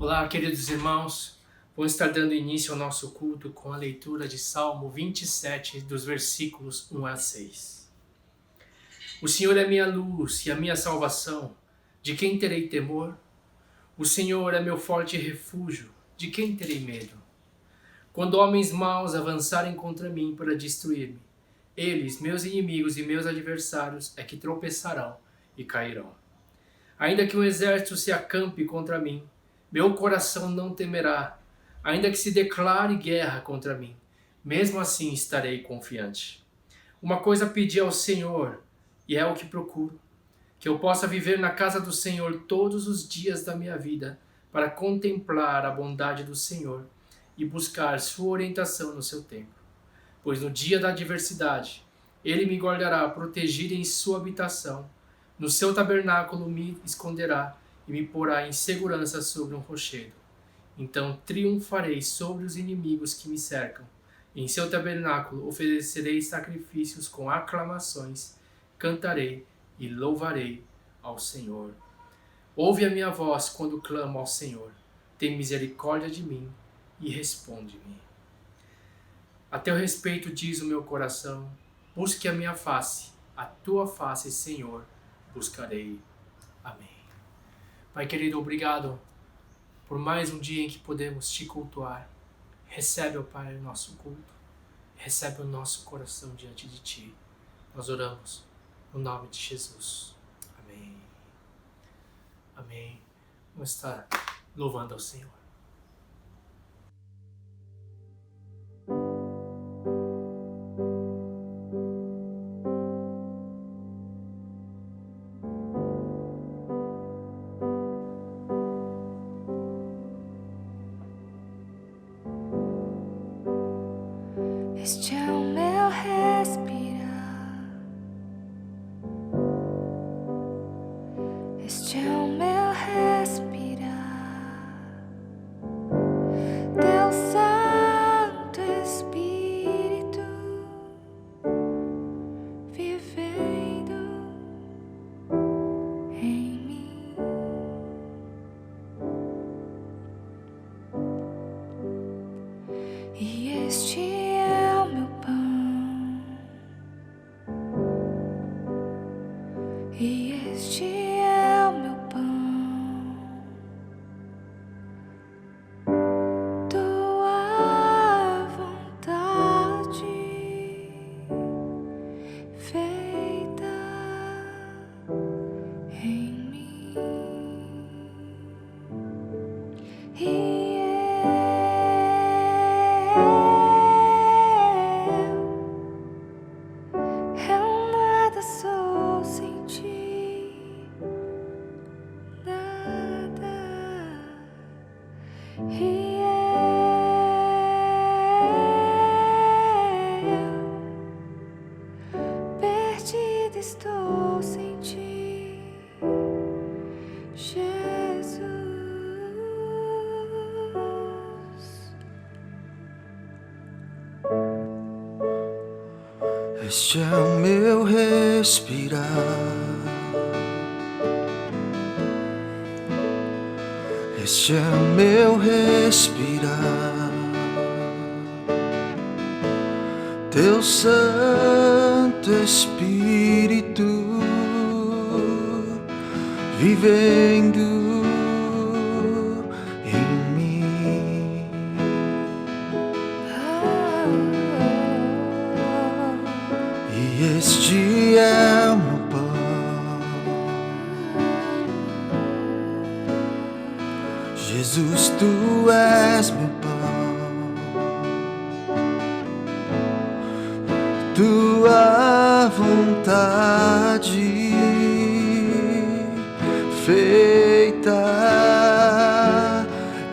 Olá, queridos irmãos. Vamos estar dando início ao nosso culto com a leitura de Salmo 27, dos versículos 1 a 6. O Senhor é minha luz e a minha salvação. De quem terei temor? O Senhor é meu forte refúgio. De quem terei medo? Quando homens maus avançarem contra mim para destruir-me, eles, meus inimigos e meus adversários, é que tropeçarão e cairão. Ainda que um exército se acampe contra mim, meu coração não temerá. Ainda que se declare guerra contra mim, mesmo assim estarei confiante. Uma coisa pedi ao Senhor, e é o que procuro, que eu possa viver na casa do Senhor todos os dias da minha vida, para contemplar a bondade do Senhor e buscar sua orientação no seu tempo. Pois no dia da adversidade, Ele me guardará protegido em sua habitação. No seu tabernáculo me esconderá e me porá em segurança sobre um rochedo. Então triunfarei sobre os inimigos que me cercam. Em seu tabernáculo oferecerei sacrifícios com aclamações, cantarei e louvarei ao Senhor. Ouve a minha voz quando clamo ao Senhor. Tem misericórdia de mim e responde-me. A teu respeito diz o meu coração, busque a minha face, a tua face, Senhor, buscarei. Amém. Pai querido, obrigado por mais um dia em que podemos te cultuar. Recebe, ó Pai, o nosso culto. Recebe o nosso coração diante de ti. Nós oramos no nome de Jesus. Amém. Amém. Vamos estar louvando ao Senhor. Este é o meu respirar, este é o meu respirar, Teu Santo Espírito vivendo em mim. E este é o meu pão, e este é o meu pão, tua vontade feita em mim. Eu nada sou sem ti, nada. E eu perdida estou sem ti, Jesus. Este é o meu respirar, este é o meu respirar, Teu Santo Espírito vivendo em mim. E este é o meu pão, Jesus, tu és meu pão, tua vontade feita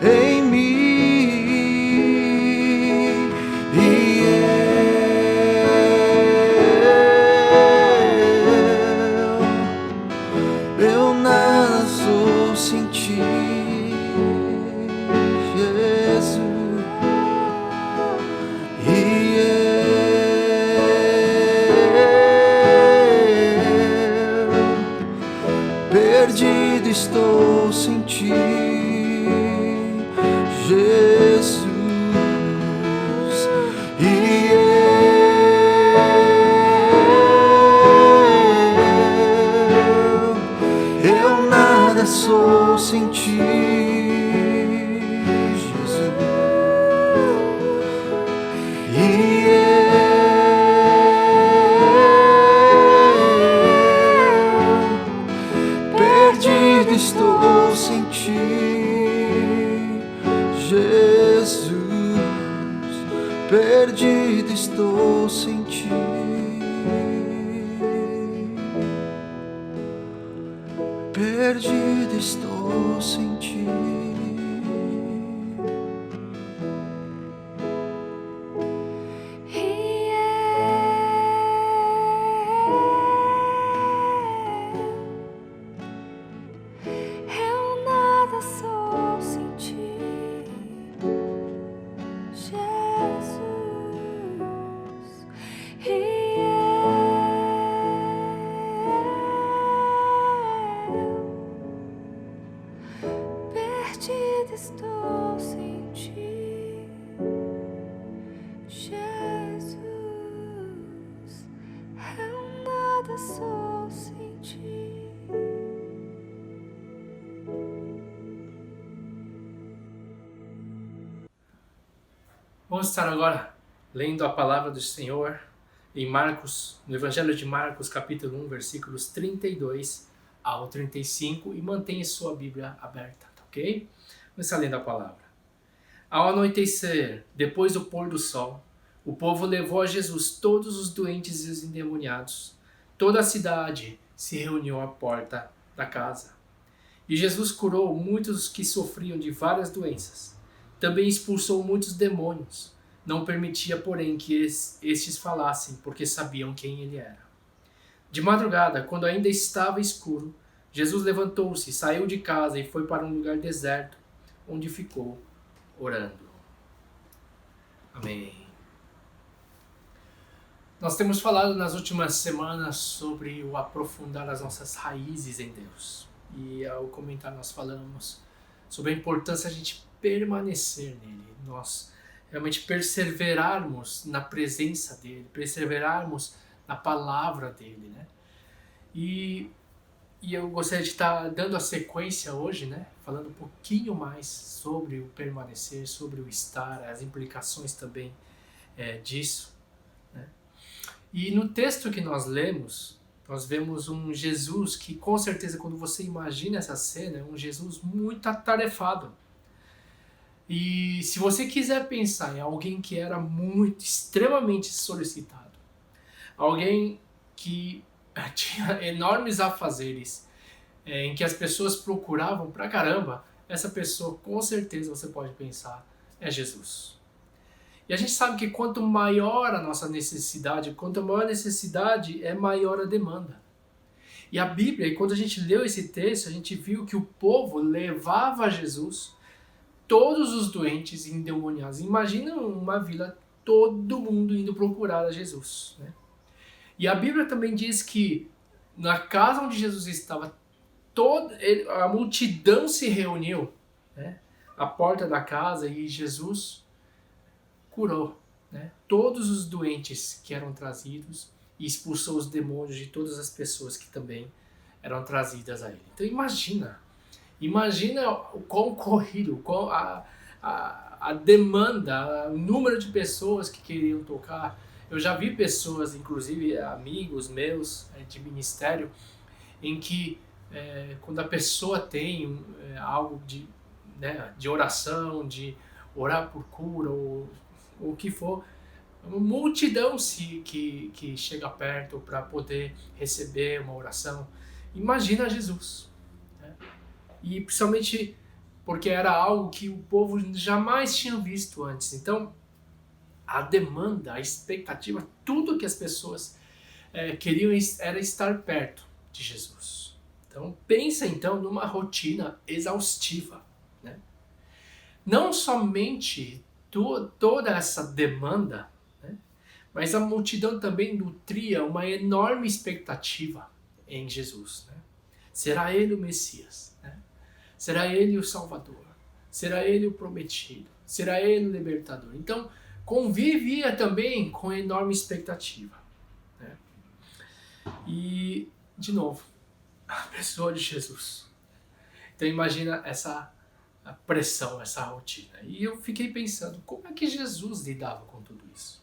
em mim. E eu nada sou sem ti, Jesus. E eu perdido estou sem ti, sou sem ti, Jesus. E eu perdido estou sem ti, Jesus. Perdido estou sem ti. Perdido estou sem ti. Eu nada sou sem ti, Jesus. Perdido estou sem ti, Jesus. Eu nada sou sem ti. Vamos estar agora lendo a palavra do Senhor em Marcos, no Evangelho de Marcos, capítulo 1, versículos 32 ao 35, e mantenha sua Bíblia aberta, tá ok? Vamos estar lendo a palavra. Ao anoitecer, depois do pôr do sol, o povo levou a Jesus todos os doentes e os endemoniados. Toda a cidade se reuniu à porta da casa. E Jesus curou muitos que sofriam de várias doenças. Também expulsou muitos demônios. Não permitia, porém, que estes falassem, porque sabiam quem ele era. De madrugada, quando ainda estava escuro, Jesus levantou-se, saiu de casa e foi para um lugar deserto, onde ficou orando. Amém. Nós temos falado nas últimas semanas sobre o aprofundar as nossas raízes em Deus. E ao comentar nós falamos sobre a importância de a gente permanecer nele, nós realmente perseverarmos na presença dele, perseverarmos na palavra dele, né? E eu gostaria de estar dando a sequência hoje, né? Falando um pouquinho mais sobre o permanecer, sobre o estar, as implicações também disso, né? E no texto que nós lemos, nós vemos um Jesus que, com certeza, quando você imagina essa cena, é um Jesus muito atarefado. E se você quiser pensar em alguém que era extremamente solicitado, alguém que tinha enormes afazeres, em que as pessoas procuravam pra caramba, essa pessoa, com certeza, você pode pensar, é Jesus. E a gente sabe que quanto maior a nossa necessidade, quanto maior a necessidade, é maior a demanda. E a Bíblia, e quando a gente leu esse texto, a gente viu que o povo levava a Jesus todos os doentes e endemoniados. Imagina uma vila, todo mundo indo procurar a Jesus, né? E a Bíblia também diz que na casa onde Jesus estava, a multidão se reuniu, né, à porta da casa, e Jesus curou, né, todos os doentes que eram trazidos e expulsou os demônios de todas as pessoas que também eram trazidas a ele. Então imagina o quão corrido, a demanda, o número de pessoas que queriam tocar. Eu já vi pessoas, inclusive amigos meus de ministério, em que quando a pessoa tem algo de oração, de orar por cura ou o que for, uma multidão que chega perto para poder receber uma oração. Imagina Jesus, né? E principalmente porque era algo que o povo jamais tinha visto antes. Então, a demanda, a expectativa, tudo que as pessoas queriam era estar perto de Jesus. Então, pensa então numa rotina exaustiva, né? Não somente toda essa demanda, né, mas a multidão também nutria uma enorme expectativa em Jesus, né? Será ele o Messias, né? Será ele o Salvador? Será ele o prometido? Será ele o libertador? Então, convivia também com enorme expectativa, né? E, de novo, a pessoa de Jesus. Então imagina essa pressão, essa rotina. E eu fiquei pensando, como é que Jesus lidava com tudo isso?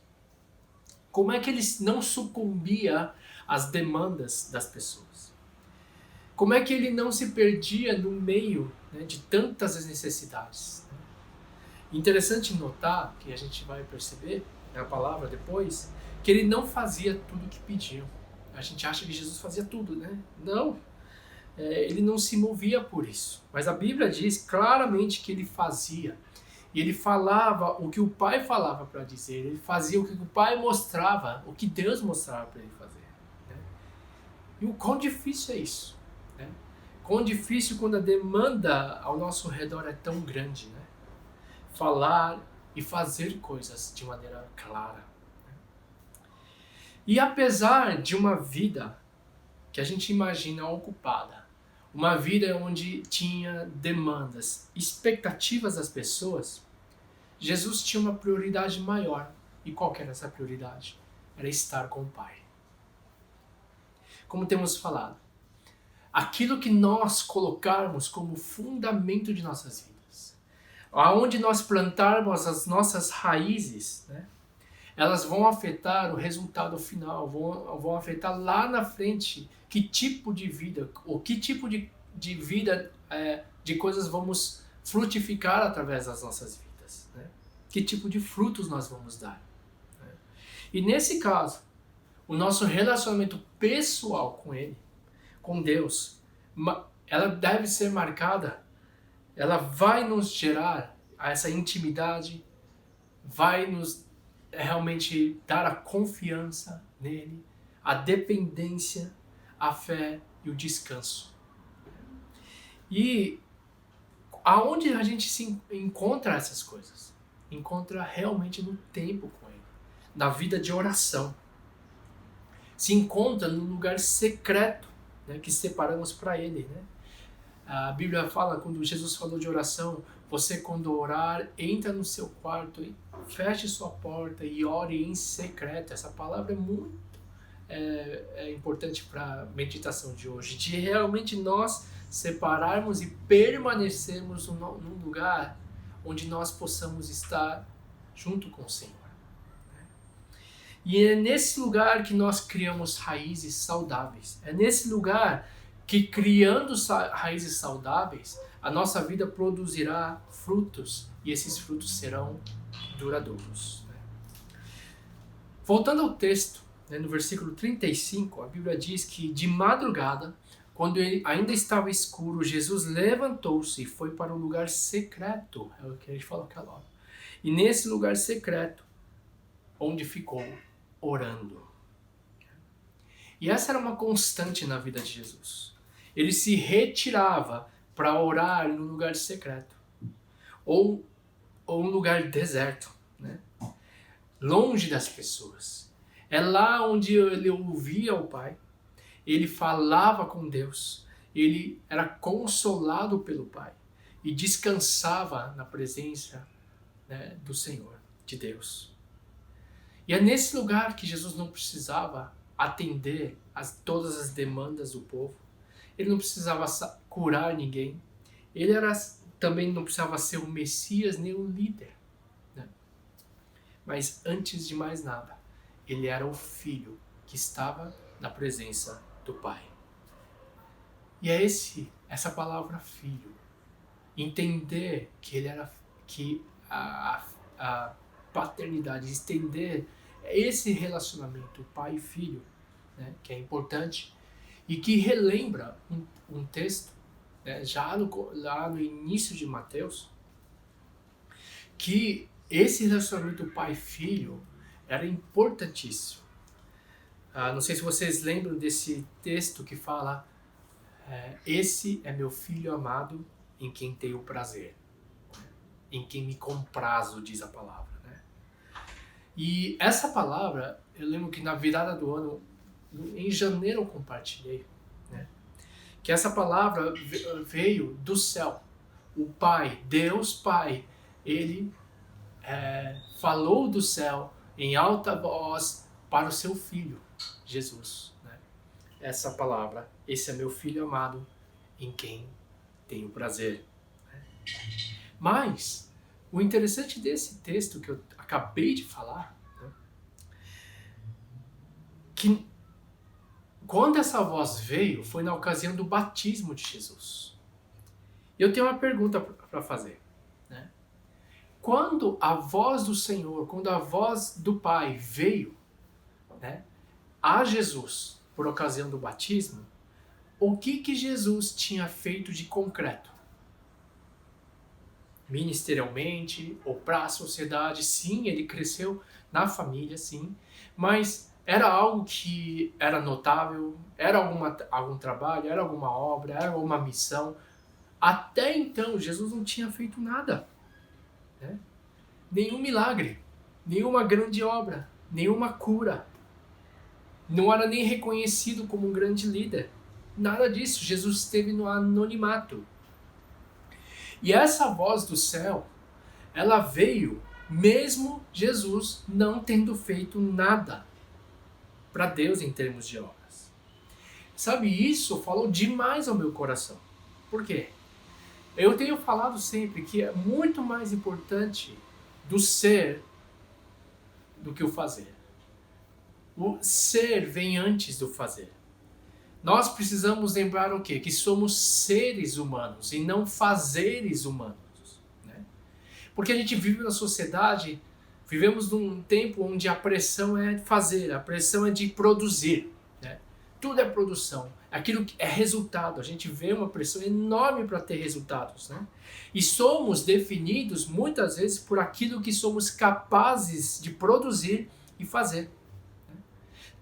Como é que ele não sucumbia às demandas das pessoas? Como é que ele não se perdia no meio, né, de tantas necessidades? Interessante notar, que a gente vai perceber na palavra depois, que ele não fazia tudo o que pediam. A gente acha que Jesus fazia tudo, né? Não. Ele não se movia por isso. Mas a Bíblia diz claramente que ele fazia. E ele falava o que o Pai falava para dizer. Ele fazia o que o Pai mostrava, o que Deus mostrava para ele fazer. Né? E o quão difícil é isso. Né? Quão difícil quando a demanda ao nosso redor é tão grande. Né? Falar e fazer coisas de maneira clara. Né? E apesar de uma vida que a gente imagina ocupada, uma vida onde tinha demandas, expectativas das pessoas, Jesus tinha uma prioridade maior. E qual que era essa prioridade? Era estar com o Pai. Como temos falado, aquilo que nós colocarmos como fundamento de nossas vidas, aonde nós plantarmos as nossas raízes, né, elas vão afetar o resultado final, vão afetar lá na frente que tipo de vida, ou que tipo de vida, de coisas vamos frutificar através das nossas vidas. Né? Que tipo de frutos nós vamos dar. Né? E nesse caso, o nosso relacionamento pessoal com Ele, com Deus, ela deve ser marcada, ela vai nos gerar essa intimidade, vai nos realmente dar a confiança nele, a dependência, a fé e o descanso. E aonde a gente se encontra essas coisas? Encontra realmente no tempo com ele, na vida de oração. Se encontra no lugar secreto, né, que separamos para ele. Né? A Bíblia fala, quando Jesus falou de oração, você quando orar, entra no seu quarto, feche sua porta e ore em secreto. Essa palavra é muito importante para a meditação de hoje, de realmente nós separarmos e permanecermos num lugar onde nós possamos estar junto com o Senhor. E é nesse lugar que nós criamos raízes saudáveis. É nesse lugar que, criando raízes saudáveis, a nossa vida produzirá frutos e esses frutos serão duradouros. Voltando ao texto, no versículo 35, a Bíblia diz que de madrugada, quando ainda estava escuro, Jesus levantou-se e foi para um lugar secreto. É o que a gente falou aquela hora. E nesse lugar secreto, onde ficou orando. E essa era uma constante na vida de Jesus. Ele se retirava para orar no lugar secreto. Ou um lugar deserto, né? Longe das pessoas. É lá onde ele ouvia o Pai, ele falava com Deus, ele era consolado pelo Pai e descansava na presença, né, do Senhor, de Deus. E é nesse lugar que Jesus não precisava atender todas as demandas do povo, ele não precisava curar ninguém, ele também não precisava ser o Messias nem o líder. Né? Mas antes de mais nada, ele era o Filho que estava na presença do Pai. E é essa palavra filho, entender que a paternidade, estender esse relacionamento pai e filho, né, que é importante, e que relembra um texto, né, lá no início de Mateus, que esse relacionamento pai-filho era importantíssimo. Não sei se vocês lembram desse texto que fala: esse é meu filho amado em quem tenho prazer, em quem me comprazo, diz a palavra. Né? E essa palavra, eu lembro que na virada do ano, em janeiro eu compartilhei, né? Que essa palavra veio do céu. O Pai, Deus Pai, Ele falou do céu em alta voz para o seu Filho, Jesus. Né? Essa palavra, esse é meu Filho amado, em quem tenho prazer. Mas o interessante desse texto que eu acabei de falar, né, que quando essa voz veio foi na ocasião do batismo de Jesus. Eu tenho uma pergunta para fazer. Né? Quando a voz do Senhor, quando a voz do Pai veio, né, a Jesus por ocasião do batismo, o que Jesus tinha feito de concreto? Ministerialmente ou para a sociedade, sim, ele cresceu na família, sim, mas era algo que era notável, era algum trabalho, era alguma obra, era alguma missão. Até então, Jesus não tinha feito nada. Né? Nenhum milagre, nenhuma grande obra, nenhuma cura. Não era nem reconhecido como um grande líder. Nada disso. Jesus esteve no anonimato. E essa voz do céu, ela veio mesmo Jesus não tendo feito nada para Deus em termos de obras. Sabe, isso falou demais ao meu coração. Por quê? Eu tenho falado sempre que é muito mais importante do ser do que o fazer. O ser vem antes do fazer. Nós precisamos lembrar o quê? Que somos seres humanos e não fazeres humanos. Né? Porque a gente vive na sociedade, vivemos num tempo onde a pressão é de fazer, a pressão é de produzir. Né? Tudo é produção, aquilo que é resultado. A gente vê uma pressão enorme para ter resultados. Né? E somos definidos muitas vezes por aquilo que somos capazes de produzir e fazer. Né?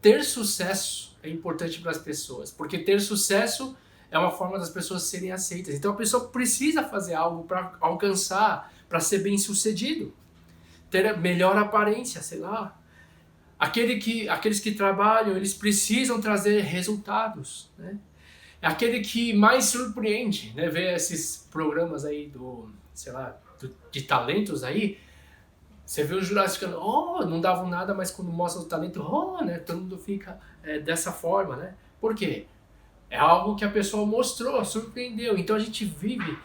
Ter sucesso é importante para as pessoas, porque ter sucesso é uma forma das pessoas serem aceitas. Então a pessoa precisa fazer algo para alcançar, para ser bem sucedido, ter melhor aparência, sei lá. Aqueles que trabalham, eles precisam trazer resultados, né? É aquele que mais surpreende, né? Ver esses programas aí de talentos aí. Você vê os jurados ficando, não davam nada, mas quando mostra o talento, né? Todo mundo fica dessa forma, né? Por quê? É algo que a pessoa mostrou, surpreendeu. Então a gente vive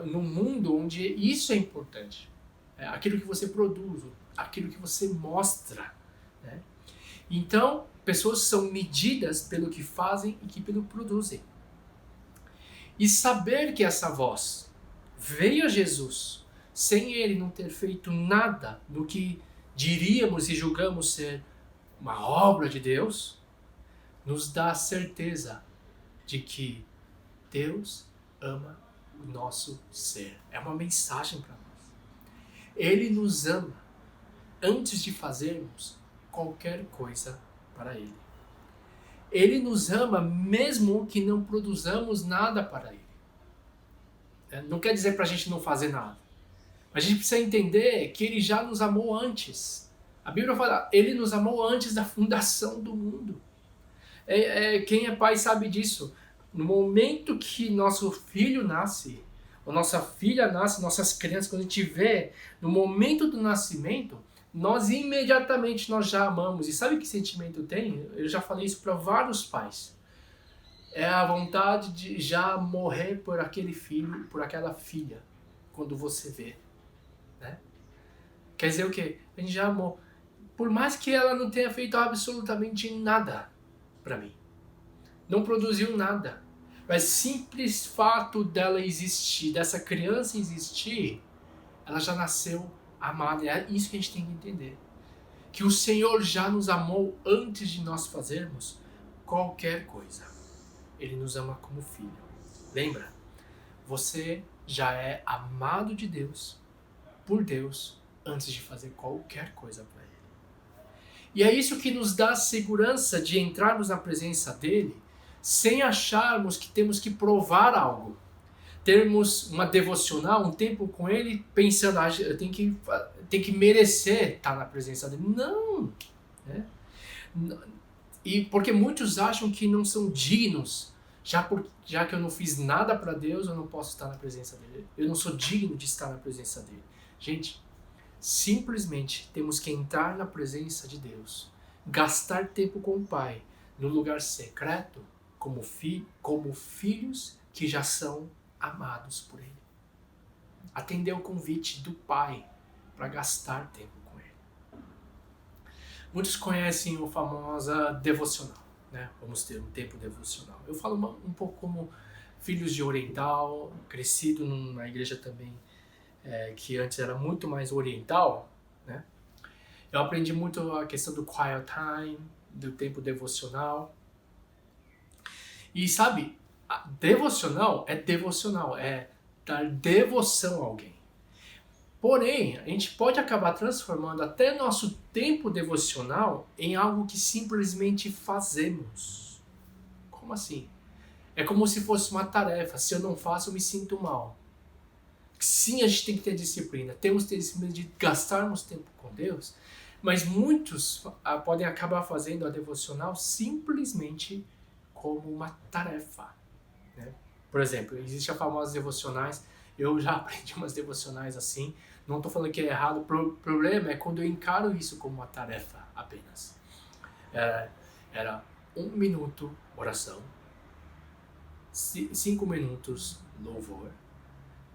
num mundo onde isso é importante. Aquilo que você produz, aquilo que você mostra. Né? Então, pessoas são medidas pelo que fazem e pelo que produzem. E saber que essa voz veio a Jesus, sem ele não ter feito nada do que diríamos e julgamos ser uma obra de Deus, nos dá a certeza de que Deus ama o nosso ser. É uma mensagem para nós. Ele nos ama antes de fazermos qualquer coisa para Ele. Ele nos ama mesmo que não produzamos nada para Ele. Não quer dizer para a gente não fazer nada. Mas a gente precisa entender que Ele já nos amou antes. A Bíblia fala, Ele nos amou antes da fundação do mundo. Quem é pai sabe disso. No momento que nosso filho nasce, ou nossa filha nasce, nossas crianças, quando a gente vê, no momento do nascimento, nós imediatamente já amamos. E sabe que sentimento tem? Eu já falei isso para vários pais. É a vontade de já morrer por aquele filho, por aquela filha, quando você vê. Né? Quer dizer o quê? A gente já amou. Por mais que ela não tenha feito absolutamente nada para mim. Não produziu nada. Mas simples fato dela existir, dessa criança existir, ela já nasceu amada. É isso que a gente tem que entender. Que o Senhor já nos amou antes de nós fazermos qualquer coisa. Ele nos ama como filho. Lembra? Você já é amado de Deus, por Deus, antes de fazer qualquer coisa para Ele. E é isso que nos dá a segurança de entrarmos na presença dEle sem acharmos que temos que provar algo. Termos uma devocional, um tempo com Ele, pensando, eu tenho que merecer estar na presença dEle. Não! Né? E porque muitos acham que não são dignos, já que eu não fiz nada para Deus, eu não posso estar na presença dEle. Eu não sou digno de estar na presença dEle. Gente, simplesmente temos que entrar na presença de Deus, gastar tempo com o Pai, no lugar secreto, como filhos que já são amados por Ele. Atender o convite do Pai para gastar tempo com Ele. Muitos conhecem o famosa devocional, né? Vamos ter um tempo devocional. Eu falo um pouco como filhos de oriental, crescido numa igreja também que antes era muito mais oriental, né? Eu aprendi muito a questão do quiet time, do tempo devocional. E sabe, devocional, é dar devoção a alguém. Porém, a gente pode acabar transformando até nosso tempo devocional em algo que simplesmente fazemos. Como assim? É como se fosse uma tarefa. Se eu não faço, eu me sinto mal. Sim, a gente tem que ter disciplina. Temos que ter disciplina de gastarmos tempo com Deus. Mas muitos podem acabar fazendo a devocional simplesmente como uma tarefa, né? Por exemplo, existem as famosas devocionais. Eu já aprendi umas devocionais assim. Não estou falando que é errado. O problema é quando eu encaro isso como uma tarefa apenas. Era 1 minuto oração, 5 minutos louvor,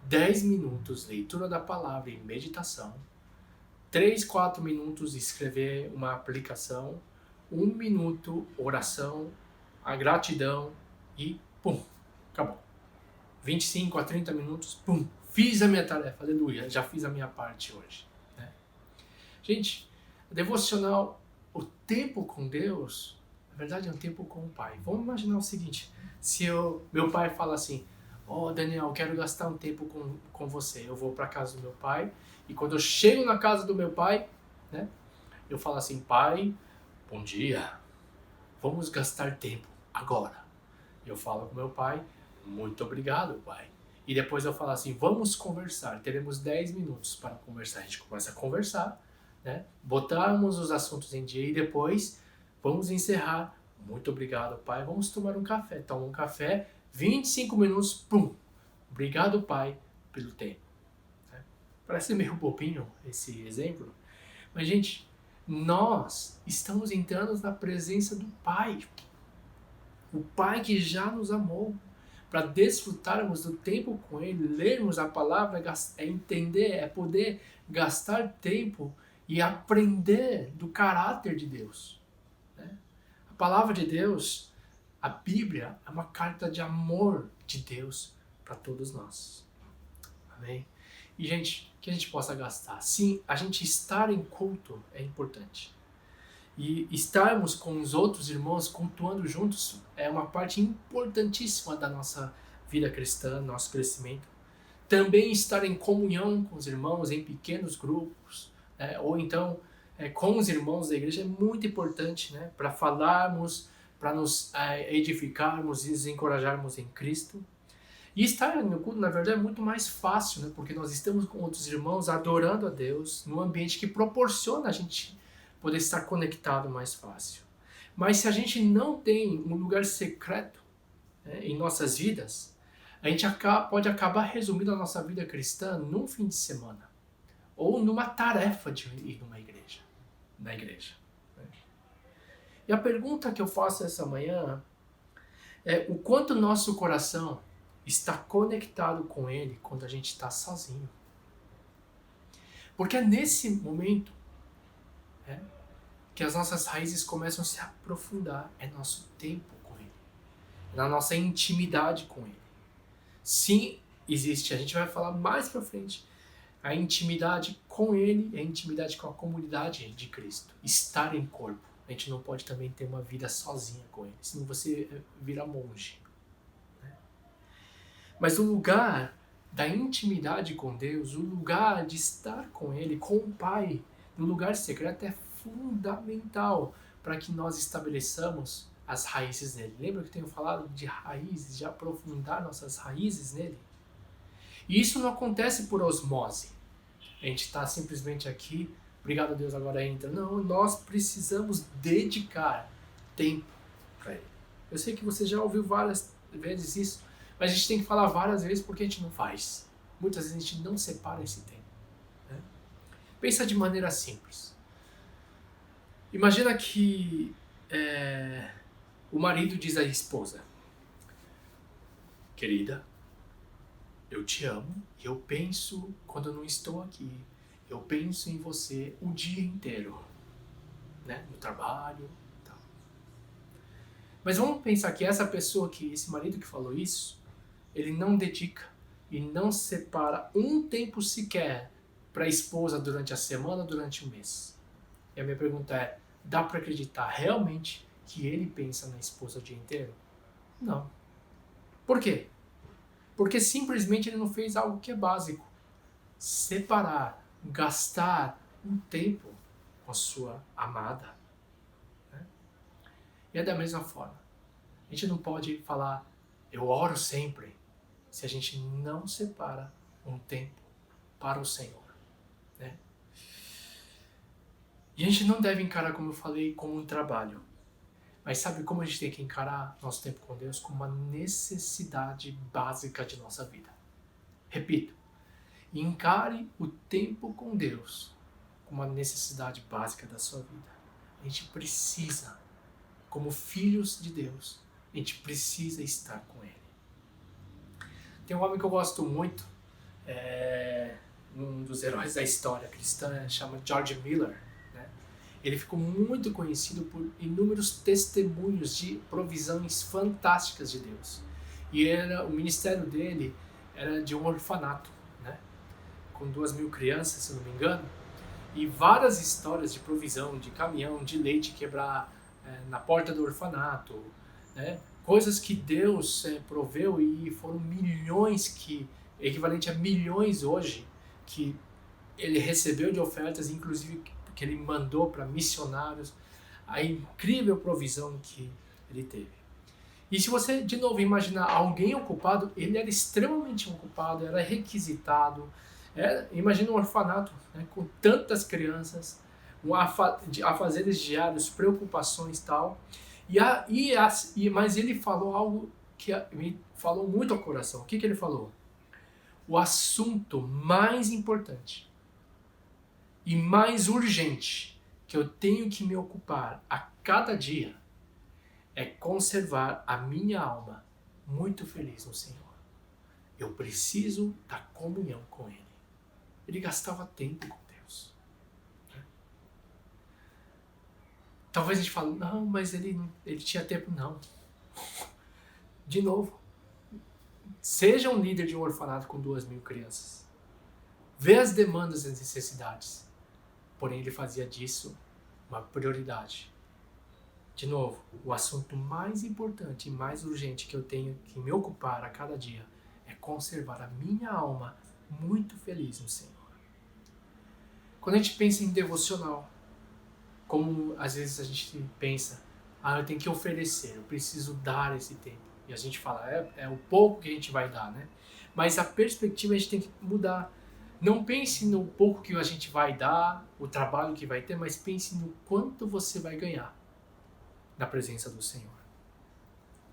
10 minutos leitura da palavra e meditação, 3, 4 minutos escrever uma aplicação, 1 minuto oração, a gratidão e pum, acabou. 25 a 30 minutos, pum, fiz a minha tarefa, aleluia, já fiz a minha parte hoje, né? Gente, devocional, o tempo com Deus, na verdade é um tempo com o Pai. Vamos imaginar o seguinte, se meu pai fala assim, Daniel, eu quero gastar um tempo com você, eu vou para casa do meu pai, e quando eu chego na casa do meu pai, né, eu falo assim, pai, bom dia, vamos gastar tempo agora. Eu falo com meu pai, muito obrigado, pai. E depois eu falo assim, vamos conversar, teremos 10 minutos para conversar. A gente começa a conversar, né? Botarmos os assuntos em dia e depois vamos encerrar. Muito obrigado, pai. Vamos tomar um café. Toma um café, 25 minutos, pum. Obrigado, pai, pelo tempo. Parece meio bobinho esse exemplo, mas, gente, nós estamos entrando na presença do Pai. O Pai que já nos amou. Para desfrutarmos do tempo com Ele, lermos a palavra, é entender, é poder gastar tempo e aprender do caráter de Deus, né? A palavra de Deus, a Bíblia, é uma carta de amor de Deus para todos nós. Amém? E, gente, que a gente possa gastar. Sim, a gente estar em culto é importante. E estarmos com os outros irmãos cultuando juntos é uma parte importantíssima da nossa vida cristã, nosso crescimento. Também estar em comunhão com os irmãos em pequenos grupos, ou então com os irmãos da igreja é muito importante, né, para falarmos, para nos edificarmos e nos encorajarmos em Cristo. E estar no culto, na verdade, é muito mais fácil, né, porque nós estamos com outros irmãos adorando a Deus num ambiente que proporciona a gente poder estar conectado mais fácil. Mas se a gente não tem um lugar secreto, né, em nossas vidas, a gente pode acabar resumindo a nossa vida cristã num fim de semana ou numa tarefa de ir na igreja. Né? E a pergunta que eu faço essa manhã é o quanto nosso coração está conectado com Ele quando a gente está sozinho. Porque é nesse momento que as nossas raízes começam a se aprofundar. É nosso tempo com Ele. É na nossa intimidade com Ele. Sim, existe, a gente vai falar mais pra frente, a intimidade com Ele e a intimidade com a comunidade de Cristo. Estar em corpo. A gente não pode também ter uma vida sozinha com Ele, senão você vira monge. Né? Mas o lugar da intimidade com Deus, o lugar de estar com Ele, com o Pai, no lugar secreto é fundamental para que nós estabeleçamos as raízes nele. Lembra que eu tenho falado de raízes, de aprofundar nossas raízes nele? E isso não acontece por osmose. A gente está simplesmente aqui, obrigado a Deus, agora entra. Não, nós precisamos dedicar tempo para ele. Eu sei que você já ouviu várias vezes isso, mas a gente tem que falar várias vezes porque a gente não faz. Muitas vezes a gente não separa esse tempo. Né? Pensa de maneira simples. Imagina que o marido diz à esposa, querida, eu te amo e eu penso quando eu não estou aqui. Eu penso em você o dia inteiro, né? No trabalho e tal. Mas vamos pensar que esse marido que falou isso, ele não dedica e não separa um tempo sequer para a esposa durante a semana, durante o mês. E a minha pergunta é, dá para acreditar realmente que ele pensa na esposa o dia inteiro? Não. Por quê? Porque simplesmente ele não fez algo que é básico. Separar, gastar um tempo com a sua amada. Né? E é da mesma forma. A gente não pode falar, eu oro sempre, se a gente não separa um tempo para o Senhor. Né? E a gente não deve encarar, como eu falei, como um trabalho. Mas sabe como a gente tem que encarar nosso tempo com Deus? Como uma necessidade básica de nossa vida. Repito, encare o tempo com Deus como uma necessidade básica da sua vida. A gente precisa, como filhos de Deus, a gente precisa estar com Ele. Tem um homem que eu gosto muito, um dos heróis da história cristã, chama George Miller. Ele ficou muito conhecido por inúmeros testemunhos de provisões fantásticas de Deus. E o ministério dele era de um orfanato, né? Com 2.000 crianças, se não me engano. E várias histórias de provisão, de caminhão, de leite quebrar na porta do orfanato. Né? Coisas que Deus proveu e foram milhões, equivalente a milhões hoje, que ele recebeu de ofertas, inclusive que ele mandou para missionários, a incrível provisão que ele teve. E se você, de novo, imaginar alguém ocupado, ele era extremamente ocupado, era requisitado. Imagina um orfanato, né, com tantas crianças, afazeres diários, preocupações e tal. Mas ele falou algo que me falou muito ao coração. O que ele falou? O assunto mais importante e mais urgente que eu tenho que me ocupar a cada dia é conservar a minha alma muito feliz no Senhor. Eu preciso da comunhão com Ele. Ele gastava tempo com Deus. Talvez a gente fale, não, mas ele tinha tempo. Não. De novo, seja um líder de um orfanato com 2.000 crianças. Vê as demandas e as necessidades. Porém, ele fazia disso uma prioridade. De novo, o assunto mais importante e mais urgente que eu tenho que me ocupar a cada dia é conservar a minha alma muito feliz no Senhor. Quando a gente pensa em devocional, como às vezes a gente pensa, eu tenho que oferecer, eu preciso dar esse tempo. E a gente fala, é o pouco que a gente vai dar, né? Mas a perspectiva a gente tem que mudar. Não pense no pouco que a gente vai dar, o trabalho que vai ter, mas pense no quanto você vai ganhar na presença do Senhor.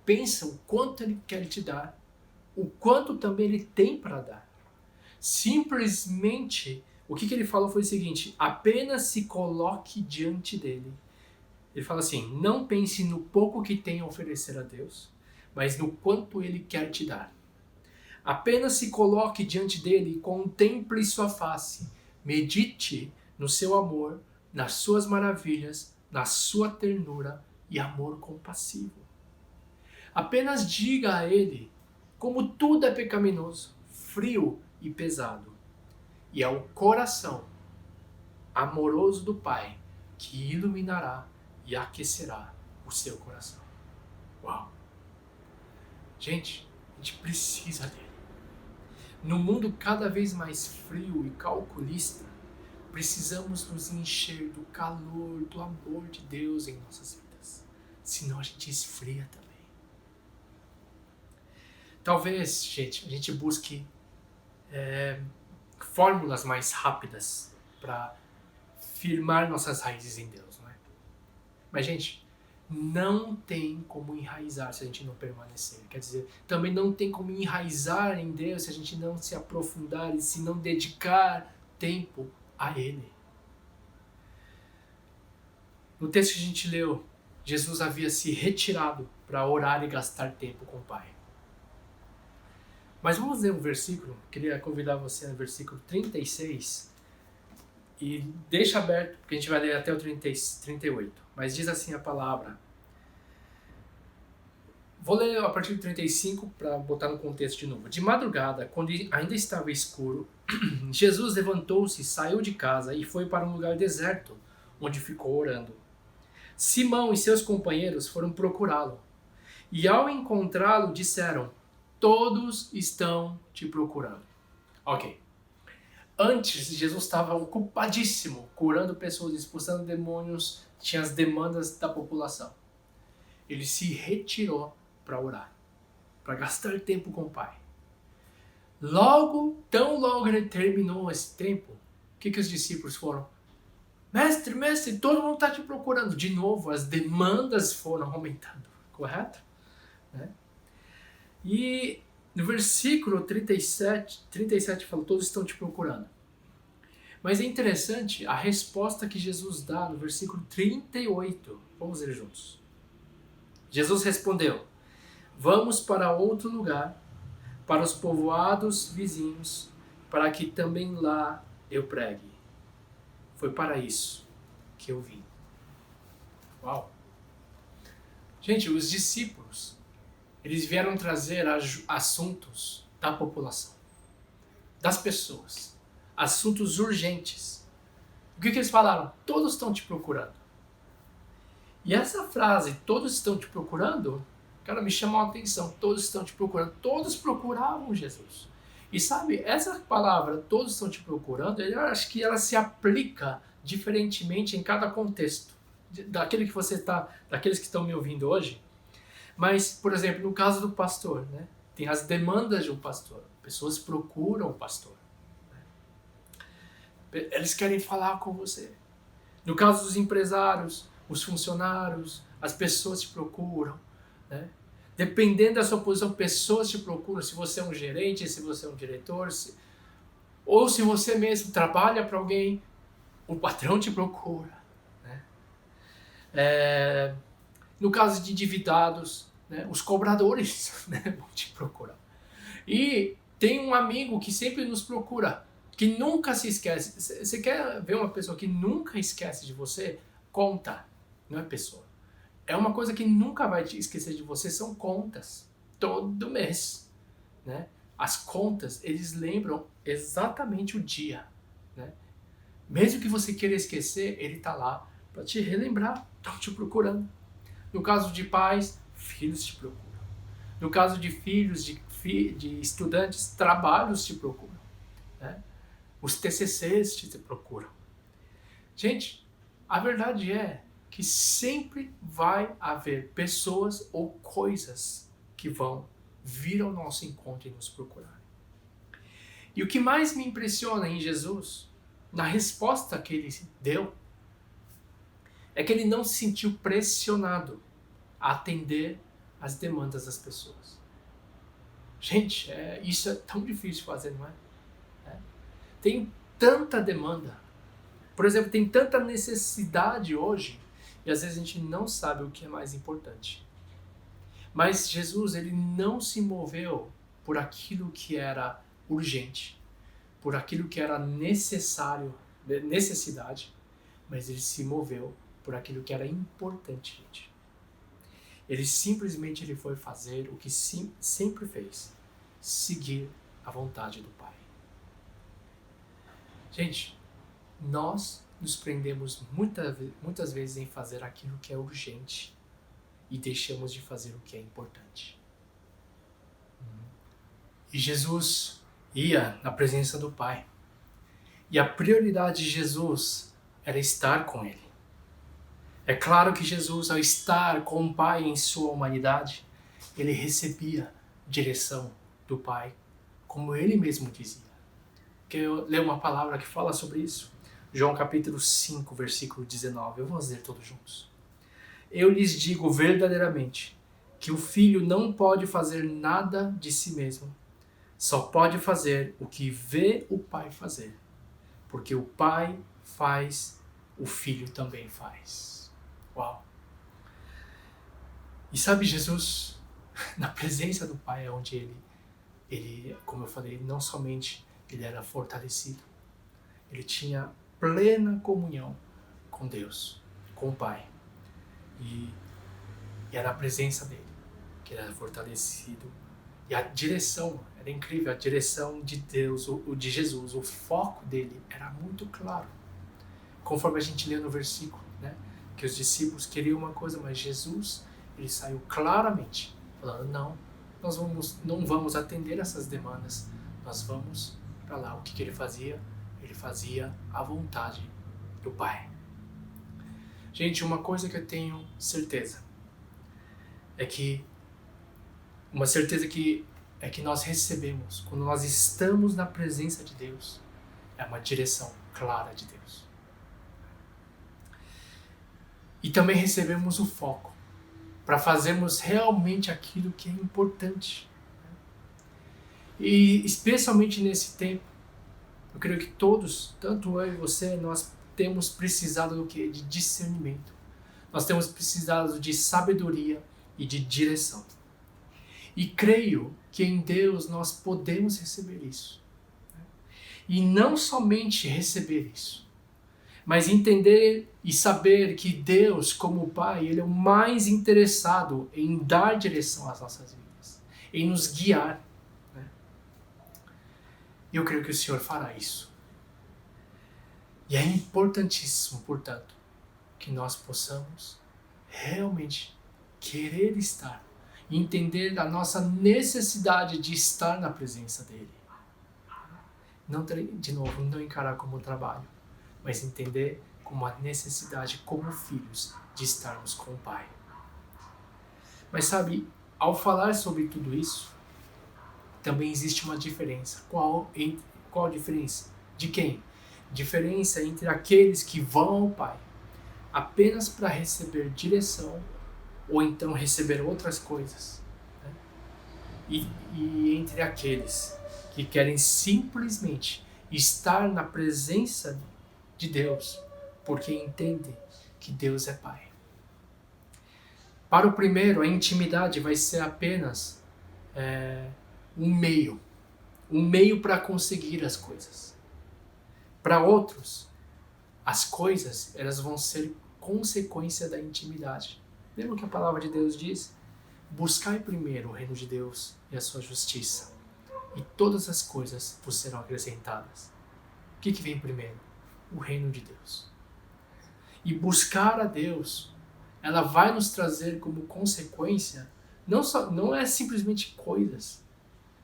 Pensa o quanto Ele quer te dar, o quanto também Ele tem para dar. Simplesmente, o que Ele falou foi o seguinte, apenas se coloque diante dEle. Ele fala assim, não pense no pouco que tem a oferecer a Deus, mas no quanto Ele quer te dar. Apenas se coloque diante dele e contemple sua face. Medite no seu amor, nas suas maravilhas, na sua ternura e amor compassivo. Apenas diga a ele como tudo é pecaminoso, frio e pesado. E é o coração amoroso do Pai que iluminará e aquecerá o seu coração. Uau! Gente, a gente precisa dele. No mundo cada vez mais frio e calculista, precisamos nos encher do calor, do amor de Deus em nossas vidas. Senão a gente esfria também. Talvez, gente, a gente busque fórmulas mais rápidas para firmar nossas raízes em Deus, não é? Mas, gente, não tem como enraizar se a gente não permanecer. Quer dizer, também não tem como enraizar em Deus se a gente não se aprofundar e se não dedicar tempo a Ele. No texto que a gente leu, Jesus havia se retirado para orar e gastar tempo com o Pai. Mas vamos ler um versículo, queria convidar você no versículo 36, e deixa aberto, porque a gente vai ler até o 38, mas diz assim a palavra. Vou ler a partir do 35 para botar no contexto de novo. De madrugada, quando ainda estava escuro, Jesus levantou-se, saiu de casa e foi para um lugar deserto, onde ficou orando. Simão e seus companheiros foram procurá-lo. E ao encontrá-lo, disseram: todos estão te procurando. Ok. Antes, Jesus estava ocupadíssimo, curando pessoas, expulsando demônios, tinha as demandas da população. Ele se retirou para orar, para gastar tempo com o Pai. Tão logo ele terminou esse tempo, o que os discípulos foram? Mestre, todo mundo está te procurando. De novo, as demandas foram aumentando, correto? E no versículo 37 fala, todos estão te procurando. Mas é interessante a resposta que Jesus dá no versículo 38. Vamos ler juntos. Jesus respondeu: vamos para outro lugar, para os povoados vizinhos, para que também lá eu pregue. Foi para isso que eu vim. Uau! Gente, os discípulos, eles vieram trazer assuntos da população, das pessoas, assuntos urgentes. O que eles falaram? Todos estão te procurando. E essa frase, todos estão te procurando, cara, me chamou a atenção. Todos estão te procurando. Todos procuravam Jesus. E sabe, essa palavra, todos estão te procurando, eu acho que ela se aplica diferentemente em cada contexto. Daqueles que estão me ouvindo hoje. Mas, por exemplo, no caso do pastor, né? Tem as demandas de um pastor. Pessoas procuram o pastor. Né? Eles querem falar com você. No caso dos empresários, os funcionários, as pessoas te procuram. Né? Dependendo da sua posição, pessoas te procuram. Se você é um gerente, se você é um diretor, ou se você mesmo trabalha para alguém, o patrão te procura. Né? No caso de endividados, né, os cobradores, né, vão te procurar. E tem um amigo que sempre nos procura, que nunca se esquece. Você quer ver uma pessoa que nunca esquece de você? Conta, não é pessoa. É uma coisa que nunca vai te esquecer de você, são contas. Todo mês. Né? As contas, eles lembram exatamente o dia. Né? Mesmo que você queira esquecer, ele está lá para te relembrar, estão te procurando. No caso de pais, filhos te procuram. No caso de filhos, de estudantes, trabalhos te procuram. Né? Os TCCs te procuram. Gente, a verdade é que sempre vai haver pessoas ou coisas que vão vir ao nosso encontro e nos procurar. E o que mais me impressiona em Jesus, na resposta que ele deu, é que ele não se sentiu pressionado a atender as demandas das pessoas. Gente, isso é tão difícil fazer, não é? Tem tanta demanda. Por exemplo, tem tanta necessidade hoje e às vezes a gente não sabe o que é mais importante. Mas Jesus, ele não se moveu por aquilo que era urgente, por aquilo que era necessidade, mas ele se moveu por aquilo que era importante, gente. Ele simplesmente foi fazer o que sempre fez, seguir a vontade do Pai. Gente, nós nos prendemos muitas vezes em fazer aquilo que é urgente e deixamos de fazer o que é importante. E Jesus ia na presença do Pai. E a prioridade de Jesus era estar com Ele. É claro que Jesus, ao estar com o Pai em sua humanidade, ele recebia direção do Pai, como ele mesmo dizia. Quero ler uma palavra que fala sobre isso. João capítulo 5, versículo 19. Eu vou ler todos juntos. Eu lhes digo verdadeiramente que o Filho não pode fazer nada de si mesmo. Só pode fazer o que vê o Pai fazer. Porque o Pai faz, o Filho também faz. Uau! E sabe, Jesus, na presença do Pai é onde ele ele, como eu falei, não somente ele era fortalecido, ele tinha plena comunhão com Deus, com o Pai. E era a presença dele que ele era fortalecido. E a direção, era incrível, a direção de Deus, o de Jesus, o foco dele era muito claro. Conforme a gente lê no versículo, né, que os discípulos queriam uma coisa, mas Jesus, ele saiu claramente falando, não, nós não vamos atender essas demandas, nós vamos para lá. O que ele fazia? Ele fazia a vontade do Pai. Gente, uma coisa que eu tenho certeza, uma certeza que nós recebemos quando nós estamos na presença de Deus, é uma direção clara de Deus. E também recebemos o foco para fazermos realmente aquilo que é importante. E especialmente nesse tempo, eu creio que todos, tanto eu e você, nós temos precisado do quê? De discernimento. Nós temos precisado de sabedoria e de direção. E creio que em Deus nós podemos receber isso. E não somente receber isso, mas entender e saber que Deus, como Pai, Ele é o mais interessado em dar direção às nossas vidas, em nos guiar. E eu creio que o Senhor fará isso. E é importantíssimo, portanto, que nós possamos realmente querer estar e entender a nossa necessidade de estar na presença dEle. Não, de novo, não encarar como um trabalho, mas entender como a necessidade, como filhos, de estarmos com o Pai. Mas sabe, ao falar sobre tudo isso, também existe uma diferença. Qual a diferença? De quem? Diferença entre aqueles que vão ao Pai apenas para receber direção ou então receber outras coisas, né? E entre aqueles que querem simplesmente estar na presença de Deus porque entendem que Deus é Pai. Para o primeiro, a intimidade vai ser apenas um meio para conseguir as coisas. Para outros, as coisas elas vão ser consequência da intimidade. Lembra o que a palavra de Deus diz? Buscai primeiro o reino de Deus e a sua justiça, e todas as coisas vos serão acrescentadas. O que vem primeiro? O reino de Deus. E buscar a Deus, ela vai nos trazer como consequência, não é simplesmente coisas,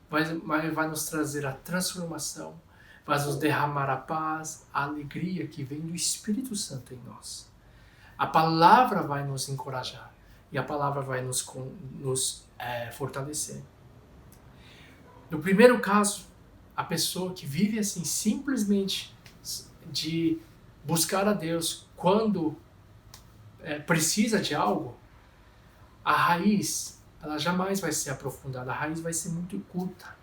mas vai nos trazer a transformação, vai nos derramar a paz, a alegria que vem do Espírito Santo em nós. A palavra vai nos encorajar e a palavra vai nos fortalecer. No primeiro caso, a pessoa que vive assim, simplesmente de buscar a Deus quando precisa de algo, a raiz, ela jamais vai ser aprofundada, a raiz vai ser muito curta.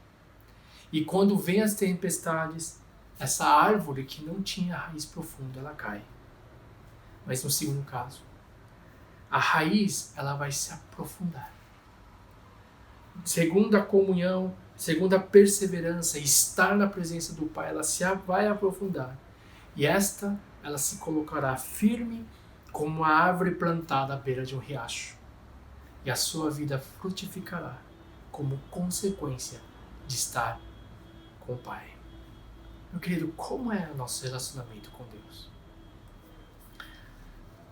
E quando vem as tempestades, essa árvore que não tinha raiz profunda, ela cai. Mas no segundo caso, a raiz, ela vai se aprofundar. Segundo a comunhão, segundo a perseverança, estar na presença do Pai, ela vai aprofundar. E ela se colocará firme como uma árvore plantada à beira de um riacho. E a sua vida frutificará como consequência de estar com o Pai. Meu querido, como é o nosso relacionamento com Deus?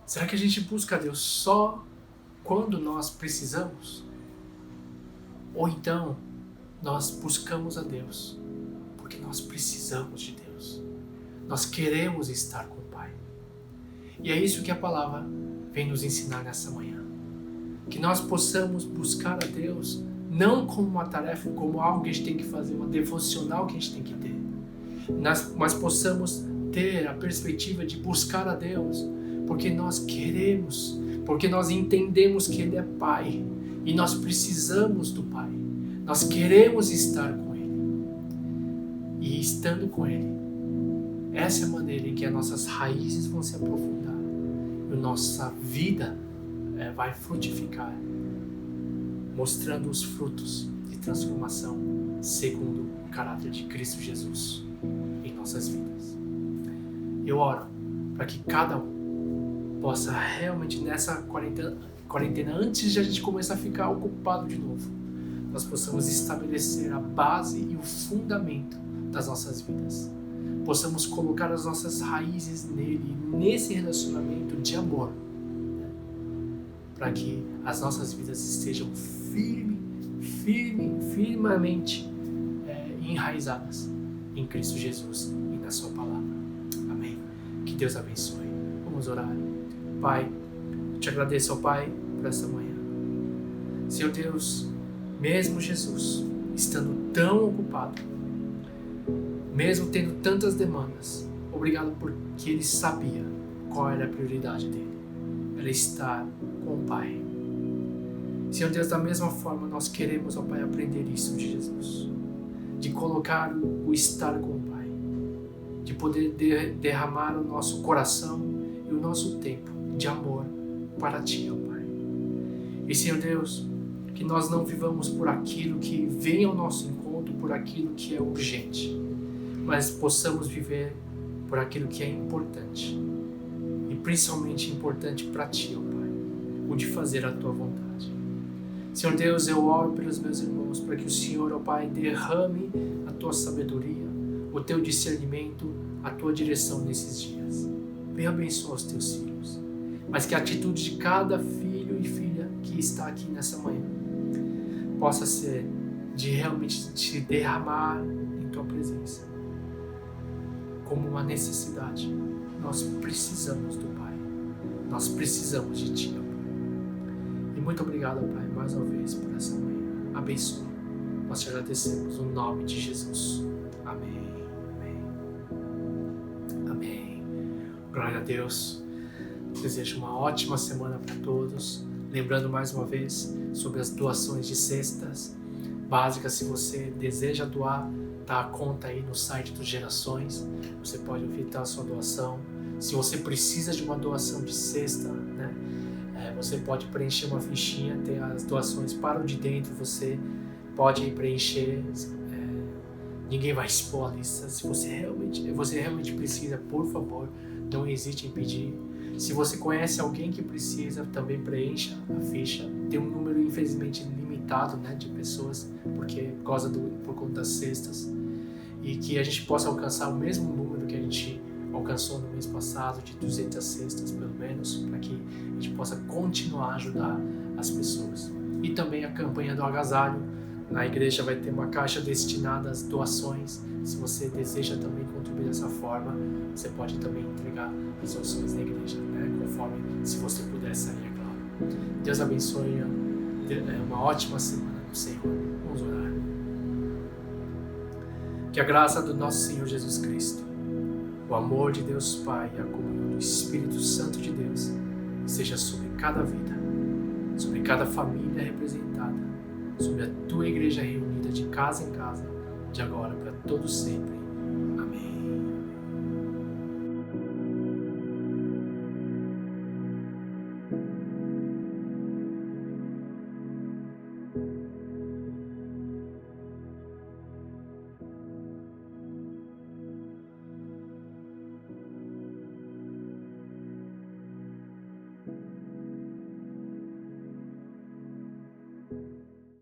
Será que a gente busca a Deus só quando nós precisamos? Ou então nós buscamos a Deus porque nós precisamos de Deus? Nós queremos estar com o Pai. E é isso que a palavra vem nos ensinar nessa manhã. Que nós possamos buscar a Deus não como uma tarefa, como algo que a gente tem que fazer, uma devocional que a gente tem que ter. Mas possamos ter a perspectiva de buscar a Deus porque nós queremos, porque nós entendemos que Ele é Pai e nós precisamos do Pai. Nós queremos estar com Ele. E estando com Ele, essa é a maneira em que as nossas raízes vão se aprofundar e a nossa vida vai frutificar, mostrando os frutos de transformação segundo o caráter de Cristo Jesus em nossas vidas. Eu oro para que cada um possa realmente nessa quarentena, antes de a gente começar a ficar ocupado de novo, nós possamos estabelecer a base e o fundamento das nossas vidas. Possamos colocar as nossas raízes nele, nesse relacionamento de amor, né? Para que as nossas vidas estejam firmemente enraizadas em Cristo Jesus e na sua palavra. Amém. Que Deus abençoe. Vamos orar. Pai, eu te agradeço, ó Pai, por essa manhã. Senhor Deus, mesmo Jesus estando tão ocupado, mesmo tendo tantas demandas, obrigado porque Ele sabia qual era a prioridade dele. Era estar com o Pai. Senhor Deus, da mesma forma nós queremos, ó Pai, aprender isso de Jesus. De colocar o estar com o Pai. De poder derramar o nosso coração e o nosso tempo de amor para Ti, ó Pai. E Senhor Deus, que nós não vivamos por aquilo que vem ao nosso encontro, por aquilo que é urgente, mas possamos viver por aquilo que é importante. E principalmente importante para Ti, ó Pai, o de fazer a Tua vontade. Senhor Deus, eu oro pelos meus irmãos para que o Senhor, ó Pai, derrame a Tua sabedoria, o Teu discernimento, a Tua direção nesses dias. Venha abençoar os Teus filhos, mas que a atitude de cada filho e filha que está aqui nessa manhã possa ser de realmente te derramar em Tua presença como uma necessidade. Nós precisamos do Pai, nós precisamos de Ti, ó Pai. E muito obrigado, Pai, mais uma vez por essa manhã. Abençoa. Nós te agradecemos no nome de Jesus. Amém. Amém. Amém. Glória a Deus. Desejo uma ótima semana para todos. Lembrando mais uma vez sobre as doações de cestas básicas. Se você deseja doar, tá a conta aí no site do Gerações. Você pode evitar a sua doação. Se você precisa de uma doação de cesta, né? Você pode preencher uma fichinha, tem as doações para o de dentro, você pode preencher, ninguém vai expor a lista. Se você realmente precisa, por favor, não hesite em pedir. Se você conhece alguém que precisa, também preencha a ficha. Tem um número infelizmente limitado, né, de pessoas, por conta das cestas, e que a gente possa alcançar o mesmo número que a gente alcançou no mês passado, de 200 cestas pelo menos, para que a gente possa continuar a ajudar as pessoas. E também a campanha do agasalho, na igreja vai ter uma caixa destinada às doações. Se você deseja também contribuir dessa forma, você pode também entregar as doações na igreja, né? Conforme, se você puder sair, é claro. Deus abençoe, uma ótima semana no Senhor. Vamos orar. Que a graça do nosso Senhor Jesus Cristo, o amor de Deus Pai e a comunhão do Espírito Santo de Deus seja sobre cada vida, sobre cada família representada, sobre a Tua igreja reunida de casa em casa, de agora para todos sempre.